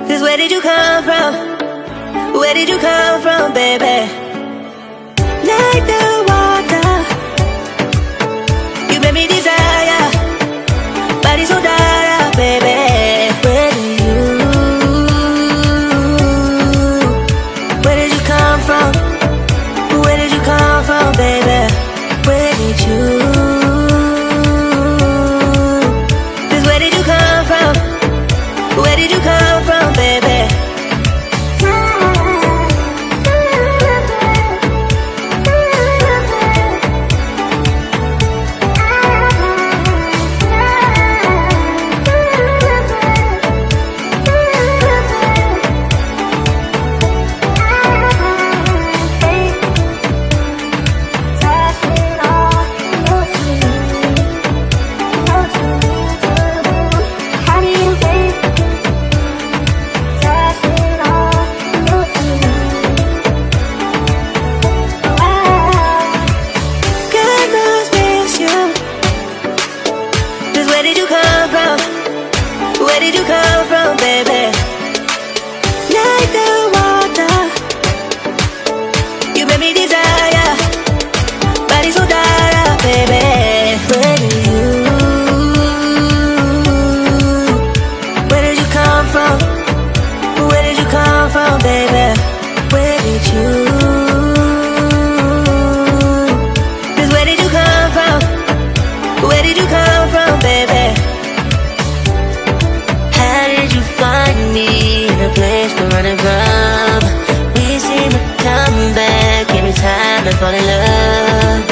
Cause where did you come from? Where did you come from, baby? Like the water, you made me desire. Body so dark, baby. Where did you come from? Where did you come from, baby? Where did you? Cause where did you come from? Where did you come from, baby? Where did you come from? Where did you come from, baby? Like the water, you made me desire. Body so dark, baby. Where did you? Where did you come from? Where did you come from, baby? Where did you? Cause where did you come from? Where did you come from, baby? How did you find me in a place we're running from? We seem to come back every time I fall in love.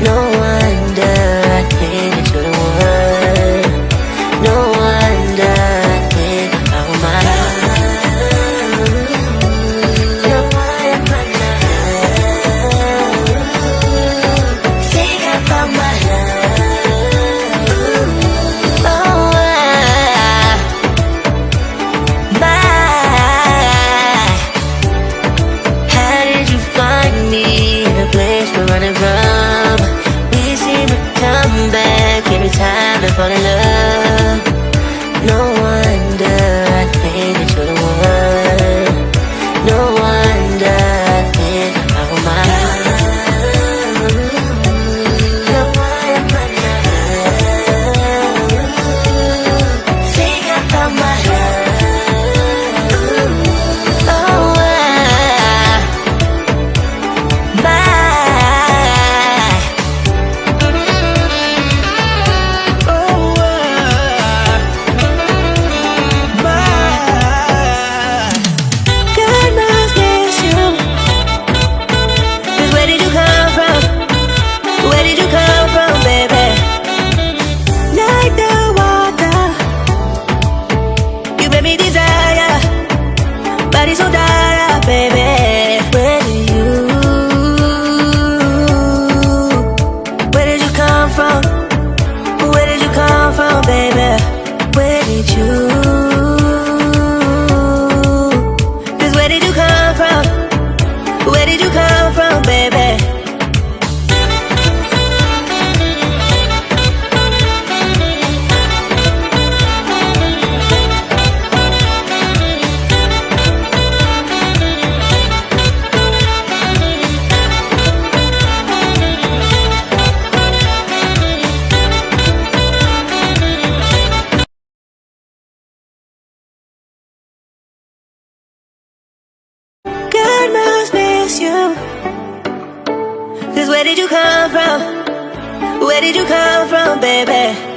No wonder I think that you're the one. No wonder I think about my love. No wonder think about my love. Running from, we seem to come back every time I fall in love. No wonder I think that you're the one. No wonder I think about my love. No wonder think about my love. Body so dark, baby. Where did you? Where did you come from? Where did you come from, baby? Where did you? Cause where did you come from? Where did you come from, baby? God must miss you. Cause where did you come from? Where did you come from, baby?